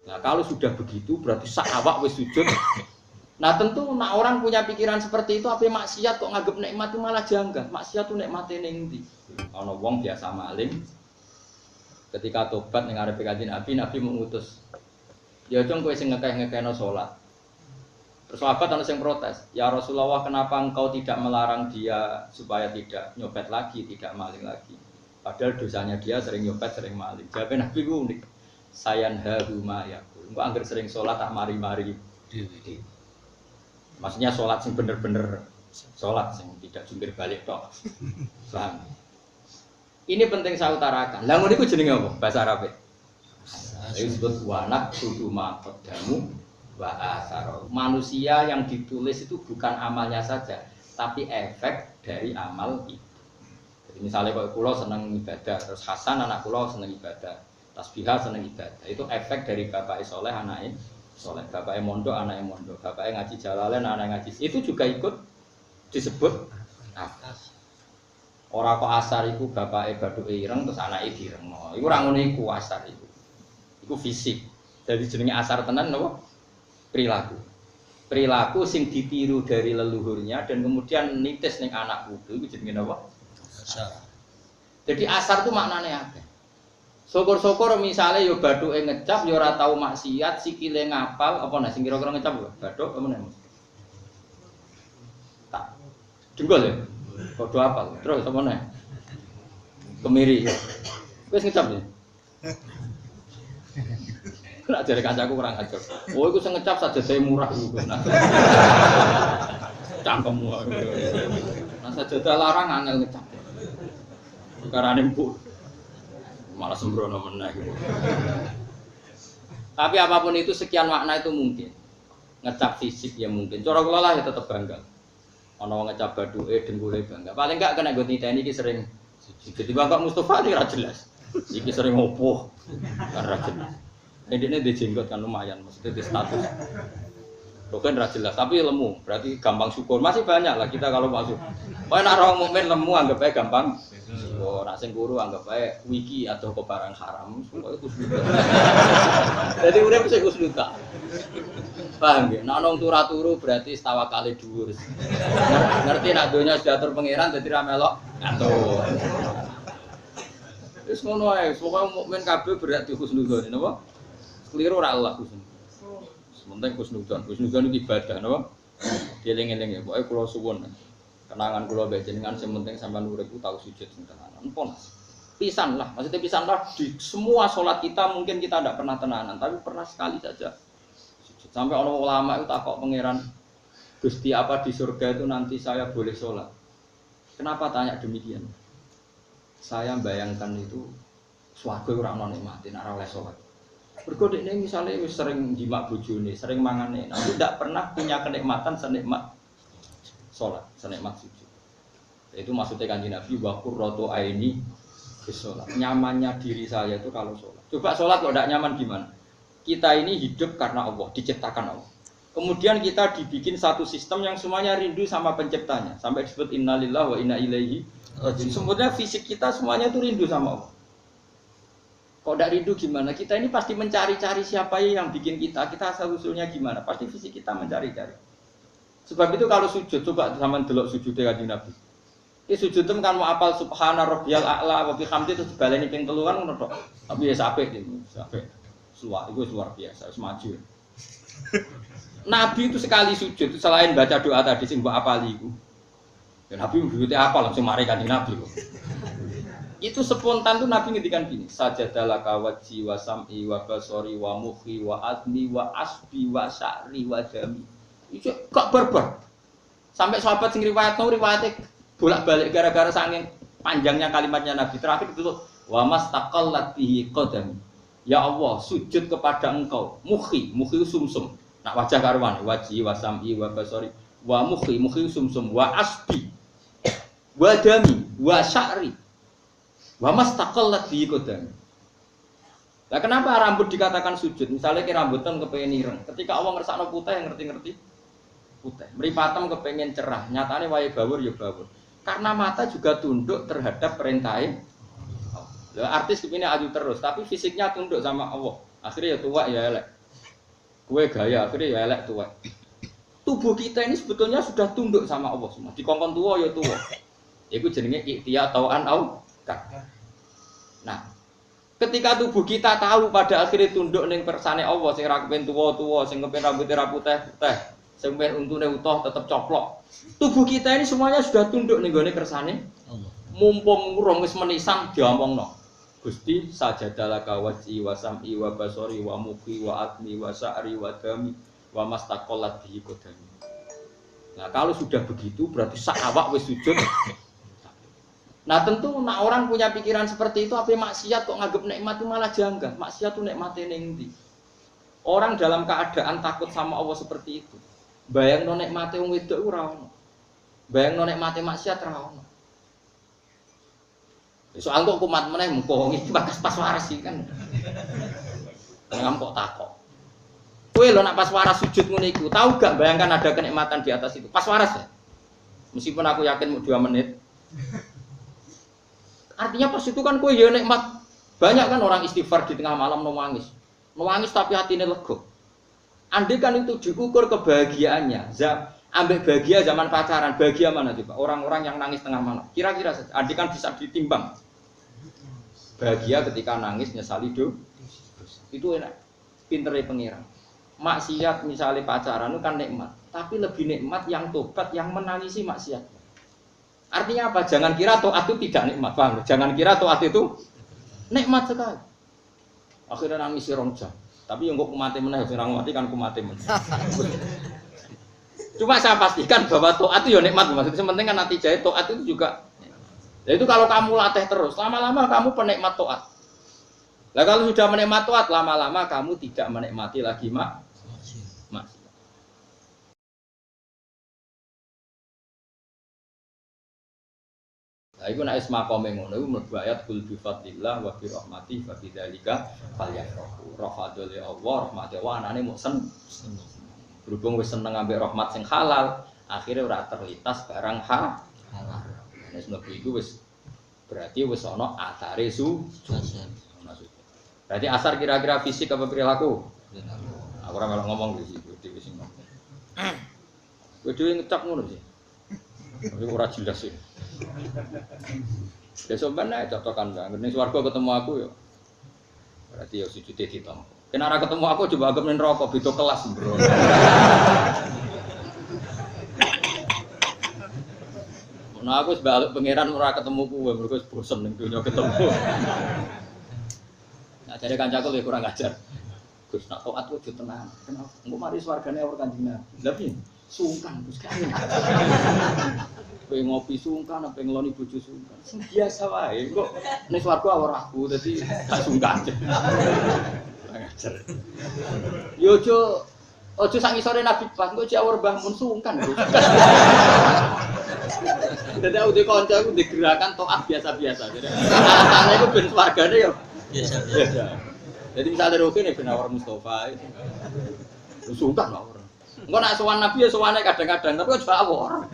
Nah, kalau sudah begitu berarti sak awak wis sujud. Nah, tentu orang punya pikiran seperti itu, apa maksiat kok nganggep nikmat itu malah janggal. Maksiat itu nikmate ning ndi? Ana wong biasa maling. Ketika tobat ning arepe Kanjeng Nabi mengutus. Ya cung kowe sing ngekeh-ngekehno salat. Terus sahabat ana sing protes, "Ya Rasulullah, kenapa engkau tidak melarang dia supaya tidak nyopet lagi, tidak maling lagi? Padahal dosanya dia sering nyopet, sering maling." Jawab Nabi ku unik. Sayanhahu ma yaqul. Engko anggere sering salat tak mari-mari dhewe. Maksudnya salat sing bener-bener salat sing tidak jungkir balik tok. Paham? Ini penting saya utarakan. Lah ngono iku jenenge apa bahasa Arab? Disebut wanak kudu maqaddamu wa asar. Manusia yang ditulis itu bukan amalnya saja, tapi efek dari amal itu. Jadi misalnya kalau kula seneng ibadah, terus Hasan anak kula seneng ibadah, Tasbihah seneng ibadah, itu efek dari bapake saleh anake saleh, bapake mondok anake mondok, bapake ngaji Jalalain anake ngaji. Itu juga ikut disebut atas. Ora kok asar iku bapake bathuke ireng terus anake direngno. Iku ora ngono iku asar iku. Iku fisik. Jadi jenenge asar tenan napa? Perilaku sing ditiru dari leluhurnya dan kemudian nitis ning anak putu iku jenenge napa? Asar. Jadi asar itu maknane akeh. Syukur-syukur misalnya yo bathuke ngecap yo ora tau maksiat, sikile ngapal apa nek sing kira-kira ngecap lho, bathuk apa nek. Tak. Denggol ya. Padha apal. Terus apa nek? Kemiri. Wis ngecap ya. Nak jare kancaku kurang ajar. Oh iku sing ngecap sajadahe murah iku. Cangkemmu. Nah sajadah larang angel ngecap. Perkarane empuk. Malah sembrono meneh. Tapi apapun itu sekian makna itu mungkin. Ngecap fisik ya mungkin. Cara kula lah ya tetep bangga. Ana wong ngecap bathuke dengkule bangga. Paling enggak kena nggo niteni iki sering. Jadi Bapak Mustofa iki ora jelas. Iki sering opo? Ora jelas. Ini di jenggot kan lumayan, maksudnya di status. Bukan jelas, tapi lemu, berarti gampang syukur. Masih banyak lah kita kalau masuk. Oh, nak orang mukmin lemu anggap aja gampang. Oh, nak sing guru anggap aja wiki atau ke barang haram. Pokoknya kusnuka. Jadi udah bisa kusnuka. Paham ya? Nak nong turu berarti setawa kali dhuwur. Ngerti nak donya sudah atur pangeran jadi ramelok atur. Wis ngono ae, pokoke mukmin kabeh berarti husnudzon, napa? Keliru ora Allah husnuzon. Sementing husnuzon iki ibadah napa? Dieling-eling ya, pokoke kula suwun. Kenangan kula mbek jenengan sing penting sampean urip ku tau sujud sing tenanan. Empun. Pisan lah, maksudnya pisan lah di semua salat kita mungkin kita tidak pernah tenanan, tapi pernah sekali saja. Sujud. Sampai ana ulama itu takok pangeran, Gusti apa di surga itu nanti saya boleh sholat? Kenapa tanya demikian? Saya bayangkan itu swarga ora ono nikmate nek ora oleh salat. Mergo dekne misale wis sering jimak bojone, sering mangane, tapi tidak pernah punya kenikmatan senikmat salat, senikmat sujud. Itu maksudnya Kanjeng Nabi wa qurratu aini bis salat. Nyamannya diri saya itu kalau salat. Coba salat kok tidak nyaman gimana? Kita ini hidup karena Allah, diciptakan Allah. Kemudian kita dibikin satu sistem yang semuanya rindu sama penciptanya. Sampai disebut innalillahi wa inna ilaihi raji'un. Sebenarnya fisik kita semuanya itu rindu sama Allah. Kok tidak rindu gimana? Kita ini pasti mencari-cari siapa yang bikin kita asal-usulnya gimana? Pasti fisik kita mencari-cari. Sebab itu kalau sujud, coba sama delok sujudnya Kanjeng Nabi. Ini sujud itu kan mau apal subhana rabbiyal a'la wa bihamdi terus dibaleni ping 3 kan ngono tok. Tapi ya sampai itu, sampai luar biasa, semaju. Nabi itu sekali sujud selain baca doa tadi sing mbok apali iku. Ya Nabi mujute apal langsung mari Kanjeng Nabi kok. Itu spontan tuh Nabi ngendikan gini, sajadalaka wajhi wa sam'i wa basari wa mukhi wa adni wa asbi wa sya'ri wa dami. Itu kok barbar. Sampai sahabat sing riwayate bolak-balik gara-gara saking panjangnya kalimatnya Nabi. Terakhir itu wa mastaqallat bihi qadami. Ya Allah, sujud kepada Engkau. Mukhi sumsum. Nak wajah karuan, wajhi wa sam'i wa basari wa mukhi sumsum wa asbi wa dami wa sya'ri wa mastaqallat bihi qadami. Lah kenapa rambut dikatakan sujud? Misalnya ke rambutan kepengen ireng. Ketika Allah ngersakno putih yang ngerti-ngerti putih. Mripatem kepengen cerah, nyatane wae bawur ya bawur. Karena mata juga tunduk terhadap perintahnya. Artis kepingin aju terus, tapi fisiknya tunduk sama Allah. Akhirnya ya tua ya elek. Kue gaya akhirnya ya elek tuwek. Tubuh kita ini sebetulnya sudah tunduk sama Allah semua. Dikongkon tua ya tua. Itu jenenge ikhtiar tauan au. Nah, ketika tubuh kita tahu pada akhirnya tunduk ning kersane Allah sing ra kepen tua-tua, sing kepen rambutnya ra putih-putih, sing kepen untune utuh tetep coplok. Tubuh kita ini semuanya sudah tunduk ning gone kersane Allah. Mumpung urung wis menisan diomongno. Gusti sajadalah kawaji wa sam'i wa basori wa muqi wa atmi wa sa'ri wa dami wa mastaqallat bihi qadami. Nah, kalau sudah begitu berarti sak awak wis sujud. Nah, tentu nak orang punya pikiran seperti itu apa maksiat kok nganggep nikmat itu malah janggal. Maksiat itu nikmate ning ndi? Orang dalam keadaan takut sama Allah seperti itu. Bayangno nikmate wong wedok ora ono. Bayangno nikmate maksiat ora ono. Soal kok kumat meneh mengko iki pas waras iki kan. Ngam kok takok. Kowe lho nak pas waras sujud ngene iku, tahu gak bayangkan ada kenikmatan di atas itu? Pas waras ya. Meskipun aku yakin mau 2 menit. Artinya pas itu kan kowe ya nikmat. Banyak kan orang istighfar di tengah malam nangis. Nangis tapi hatine lega. Andai kan itu diukur kebahagiaannya, ambek bahagia zaman pacaran, bahagia mana coba? Orang-orang yang nangis tengah malam. Kira-kira saja, andai kan bisa ditimbang. Bahagia ketika nangis nyesali dosa. Itu enak. Pintere pengiran. Maksiat misalnya pacaran itu kan nikmat, tapi lebih nikmat yang tobat yang menangisi maksiat. Artinya apa? Jangan kira taat itu tidak nikmat, paham? Jangan kira taat itu nikmat sekali. Akhirnya nangis rong jam. Tapi yang kok kumate meneh, sing mati kan kumate meneh. Cuma saya pastikan bahwa taat itu ya nikmat, maksudnya penting kan natijahnya taat itu juga. Ya itu kalau kamu latih terus, lama-lama kamu penikmat taat. Nah kalau sudah menikmat taat, lama-lama kamu tidak menikmati lagi maksiat. Nah itu nek isma qome ngono iku mlebu ayat kul bi fadlillah wa bi rahmatihi fa bidzalika falyafrahu. Rahmatul Allah, rahmate wa anane mok seneng. Berhubung wis seneng ambek rahmat sing halal, akhirnya ora terlintas barang halal. Nek mlebu iku wis berarti wis ana asare berarti asar kira-kira fisik apa perilaku? Aku ora melok ngomong di situ, dhewe sing ngomong. Kowe dhewe ngecap ngono sih. Tapi ora jelas sih. Besok mana cocokan banget. Ning swarga ketemu aku yo. Berarti yo sujude ditampa. Kenara ketemu aku coba anggap ning neraka beda kelas, Bro. Nah aku sebalik pangeran ora ketemu kowe, mergo bosen ning donya ketemu. Nah jare kancaku lho kurang ajar. Gus nak taat kudu tenang. Kenapa? Engko mari swargane ora Kanjeng Nabi. Lha piye? Sungkan Gus kan. Kowe ngopi sungkan apa ngeloni bojo sungkan. Biasa wae. Kok ning swarga ora aku dadi gak sungkan. Ngajar. Yo ojo sak ngisore Nabi pas engko jawur Mbah Mun sungkan. Dadi aku dikonco aku digerakan taat biasa-biasa. Jadi alasannya iku ben swargane yo biasa. Jadi misalnya Roke nih benar Mustafa itu, sungkan lah orang. Enggak nak sowan Nabi ya sowannya kadang-kadang, tapi juga awor.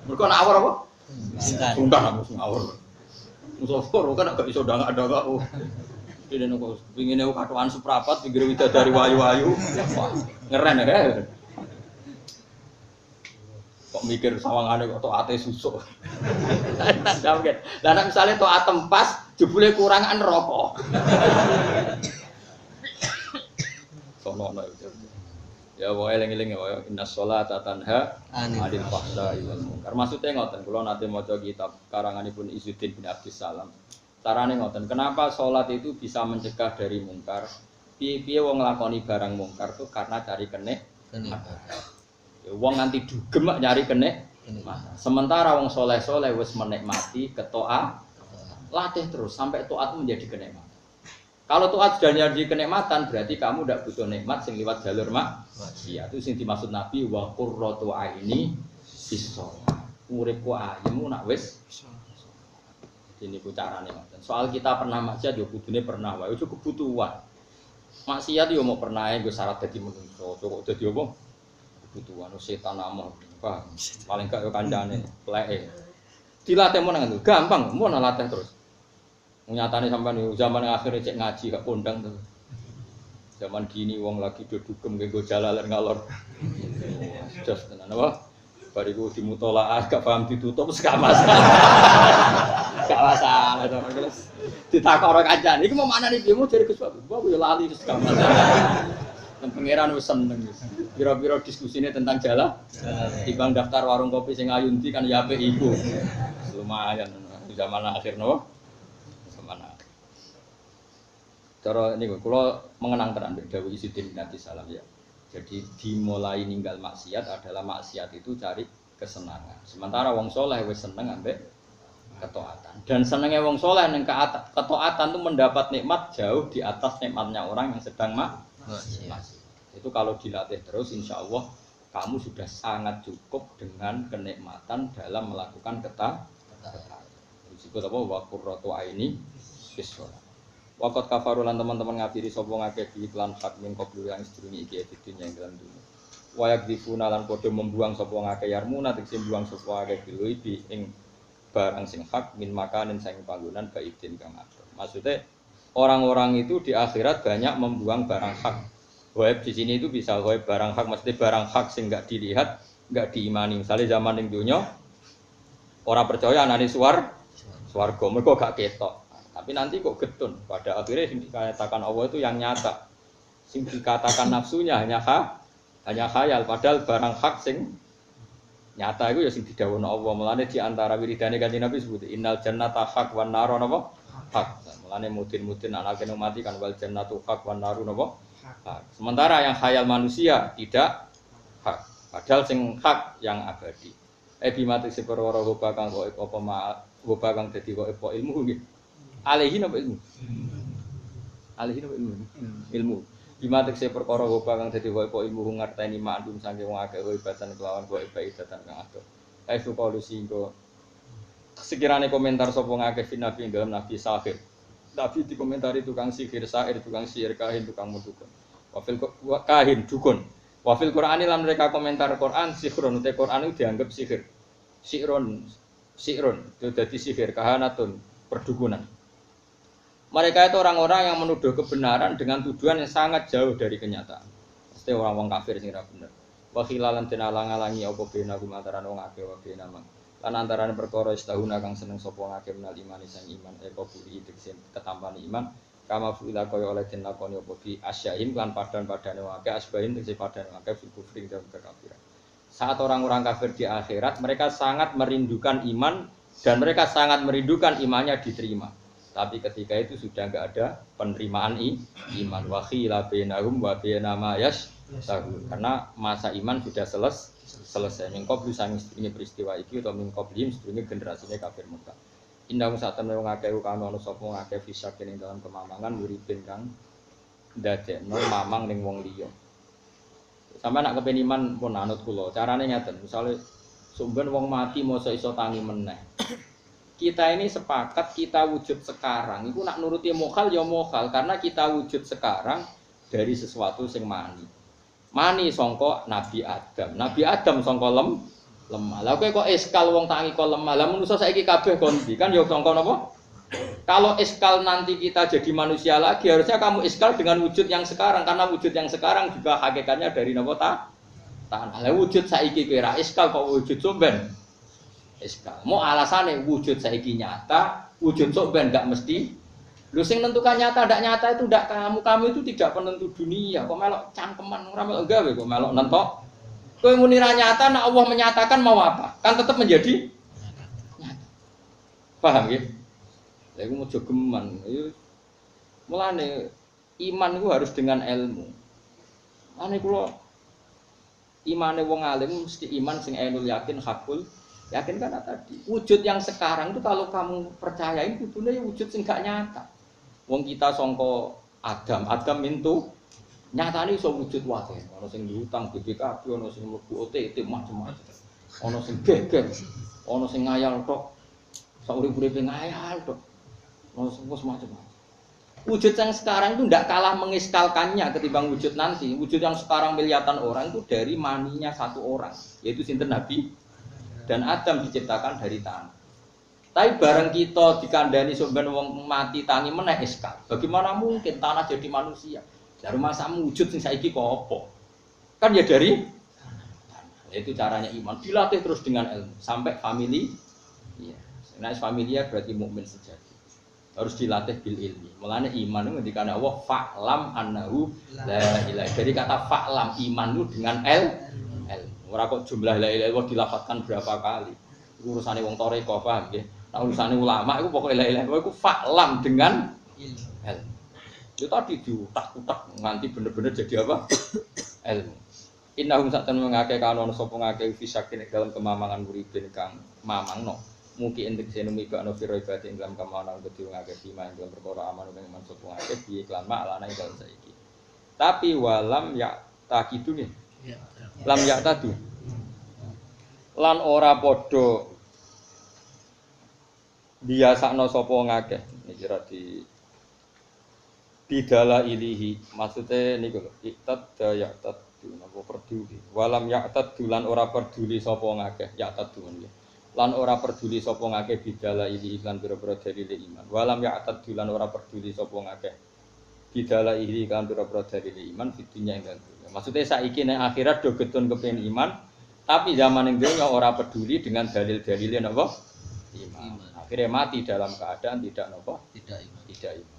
Mereka nak awor apa? Sungkan lah musuh awor. Mustafa Roke nak gak iso ada kau. Ini nunggu, pinginnya katuan seprapat, pinggir wida dari wayu-wayu, ngeren ya. Kok mikir sawangannya kok toate susuk. Lah misalnya toat tempas jebule kurangan rokok. Sono itu. Ya wae eling-eling ya innas sholata tanha 'anil fahsya'i wal munkar. Maksudnya ngoten kula nate maca kitab karanganipun Izzuddin bin Abdissalam. Carane ngoten, kenapa sholat itu bisa mencegah dari mungkar? Piye-piye wong nglakoni barang mungkar tuh karena cari kenik. Wong nganti dugem nyari kenik. Sementara wong soleh-soleh wis menikmati ketoa, latih terus sampai taat menjadi kenikmatan. Kalau taat sudah jadi kenikmatan berarti kamu tidak butuh nikmat sing liwat jalur maksiat. Itu sing dimaksud Nabi wa qurratu aini bis-shalah. Uripku ayemu nak wis ini ku carane ngoten. Soal kita pernah maksiat yo kudune pernah wae, ojo kebutuhan. Maksiat yo mau pernah nggo syarat dadi menungso, kok dadi apa? Kebutuhan setan amah. Paling gak yo kancane pleke. Dilatih mon nang gampang, mon latih terus. Nyatane sampean yo zaman akhir cek ngaji gak kondang terus. Zaman gini wong lagi do dugem nggo jalalan ngalor. Jos tenan apa? Bariku dimutolaah gak paham ditutup wis gak masalah. Gak masalah to terus ditakok kancane iki mau maknane piye mu dari Gus Bapak. Bapak yo lali wis gak masalah. Nang pangeran wis seneng wis. Pira-pira diskusine tentang jalan. Timbang daftar warung kopi sing ayunti kan ya apik iku. Lumayan zaman akhir no. Zaman akhir. Cara niku kula mengenang tenan mbek dawuh Izzuddin bin Salam ya. Jadi dimulai ninggal maksiat adalah maksiat itu cari kesenangan. Sementara wong soleh wis seneng ambek ketaatan. Dan senengnya wong soleh ning ketaatan itu mendapat nikmat jauh di atas nikmatnya orang yang sedang maksiat. Itu kalau dilatih terus insya Allah kamu sudah sangat cukup dengan kenikmatan dalam melakukan ketaatan. Disebut apa wa qurratu aini fis shalah. Waqat kafarulan teman-teman ngafiri sapa ngakeh di iklan hak min qablu yang sedurunge iki dunya ing dalam dunya. Wa yakdifuna lan padha membuang sapa ngakeh yarmuna tegese buang sapa ngakeh biluibi ing barang sing hak min makanin sing panggonan baidin kang atur. Maksudnya orang-orang itu di akhirat banyak membuang barang hak. Gaib di sini itu bisa gaib barang hak, maksudnya barang hak sing enggak dilihat, enggak diimani. Misalnya zaman ning dunya ora percaya anane swarga mergo gak ketok. Tapi nanti kok getun. Pada akhirnya yang dikatakan Allah itu yang nyata. Sing dikatakan nafsunya hanya khayal. Padahal barang hak sing nyata itu ya sing didhawuhna Allah. Mulane di antara wiridane Kanjeng Nabi sebut innal jannata haq wan naru napa? Haq. Mulane mudin anake mati kan wal jannatu haq wan naru napa? Haq. Sementara yang khayal manusia tidak hak. Padahal sing hak yang abadi. Bimati seperwara hoba kang kok apa hoba kang dadi kok ilmu nggih. Alihin apa ilmu? Alihin apa ilmu? Ilmu. Bima tekse perkara hoba kang dadi wae ilmu ngerteni ma'dum saking wong akeh ibatan kelawan wae ibadatan kang adoh. Kae solusi engko sekirane komentar sapa ngakeh nabi dalam nabi sahir. Nabi dikomentari tukang sihir, sair, tukang sihir, kahin, tukang mudukun. Wafil kahin dukun. Wafil Qur'an lan mereka komentar Qur'an sihron te Qur'an itu dianggap sihir. Sihron itu dadi sihir kahanatun perdukunan. Mereka itu orang-orang yang menuduh kebenaran dengan tujuan yang sangat jauh dari kenyataan. Pasti orang-orang kafir sing ora bener. Wa khilalan den alang-alangi apa bena antarané wong akeh wa bena man. Lan antarané perkara istahuna kang seneng sapa ngakeh menal iman sang iman budi tegese ketampane iman kama fuila kaya oleh den lakoni apa bi asyain lan padan-padane wong akeh asbahin tegese padan wong akeh fil kufri dan kekafiran. Saat orang-orang kafir di akhirat mereka sangat merindukan iman dan mereka sangat merindukan imannya diterima. Tapi ketika itu sudah enggak ada penerimaan iman wa khila bainahum wa baina ma yashtahun. Karena masa iman sudah selesai. Mingkoblu sang istrinya peristiwa iki atau mingkoblihim sedurunge generasine kafir Mekah. Indah saten wong akeh kang ana sapa ngakeh fisak ning dalam kemamangan wiripin kang ndadekno mamang ning wong liya. Sampai nak kepen iman pun anut kula. Carane ngeten, misale sumben wong mati mosok iso tangi meneh. Kita ini sepakat kita wujud sekarang itu nak nuruti mokhal ya mokhal karena kita wujud sekarang dari sesuatu sing mani sangka Nabi Adam sangka lemah lha kowe kok eskal wong tangi kok lemah lha manusa saiki kabeh kondi kan ya sangka napa kalau eskal nanti kita jadi manusia lagi harusnya kamu eskal dengan wujud yang sekarang karena wujud yang sekarang juga hakikatnya dari napa tanah lha wujud saiki kira eskal kok wujud somben eskal. Mau alasannya wujud saiki nyata, wujud sok ben enggak mesti. Lu sing nentukan nyata ndak nyata itu ndak kamu itu tidak penentu dunia. Kok melok cangkeman ora melok gawe kok melok nentok. Kowe muni ra nyata nek Allah menyatakan mau apa? Kan tetap menjadi nyata. Paham nggih? Lha iku mojo geman. Mulane iman itu harus dengan ilmu. Ane kula imane wong alim mesti iman sing ainul yakin hakul yakin kan tadi wujud yang sekarang itu kalau kamu percayain kudune wujud sing gak nyata. Wong kita sangka Adam itu nyatane iso wujud wae. Ana sing diutang BPKB, ana sing mlebu OTT macam-macam. Ana sing geger, ana sing ngayal tok. Saurip-uripe ngayal tok. Ana sing macam-macam. Wujud yang sekarang itu tidak kalah mengiskalkannya ketimbang wujud nanti. Wujud yang sekarang miliatan orang itu dari maninya satu orang, yaitu sinten Nabi dan Adam diciptakan dari tanah. Tapi bareng kita dikandani sampeyan wong mati tangi meneh iskal. Bagaimana mungkin tanah jadi manusia? Lah rumah sakmu wujud sing saiki kok apa? Kan ya dari itu caranya iman dilatih terus dengan ilmu sampai family. Iya. Nah, familia berarti mukmin sejati. Harus dilatih bil ilmi. Mulane iman itu ngendikane Allah fa'lam annahu la ilaha. Dari kata fa'lam iman itu dengan ilmu. Ora kok jumlah la ilaha illallah dilafadzkan berapa kali. Urusane wong toreko paham nggih. Nah urusane ulama itu pokoknya la ilaha illallah itu fa'lam dengan ilmu. Itu tadi diutak-utak nganti bener-bener jadi apa? Ilmu. Innahum satan mengake kanon sapa ngake fisakin dalam kemamangan muridin kang mamangno. Mungkin untuk senumi bakno firo ibadah dalam kemana untuk ngake sima dalam perkara aman dengan iman sapa ngake bi iklan mak lana dalam saiki. Tapi walam ya takidu nih. Lam ya tadu. Lan ora padha biasakno sapa ngake. Niki kira di bidala ilihi. Maksudnya niku lho, iktad ya tad napa peduli. Walam ya tad lan ora peduli sapa ngake. Ya tad nggih. Lan ora peduli sapa ngake bidala ini iklan pira-pira dalile iman. Walam ya atad lan ora peduli sapa ngake bidala ini iklan pira-pira dalile iman fitunya ing dalem. Maksudnya saiki nek akhirat do getun kepengin iman, tapi zaman ning dunya ora peduli dengan dalil-dalile napa? Iman. Akhirnya mati dalam keadaan tidak napa? Tidak iman.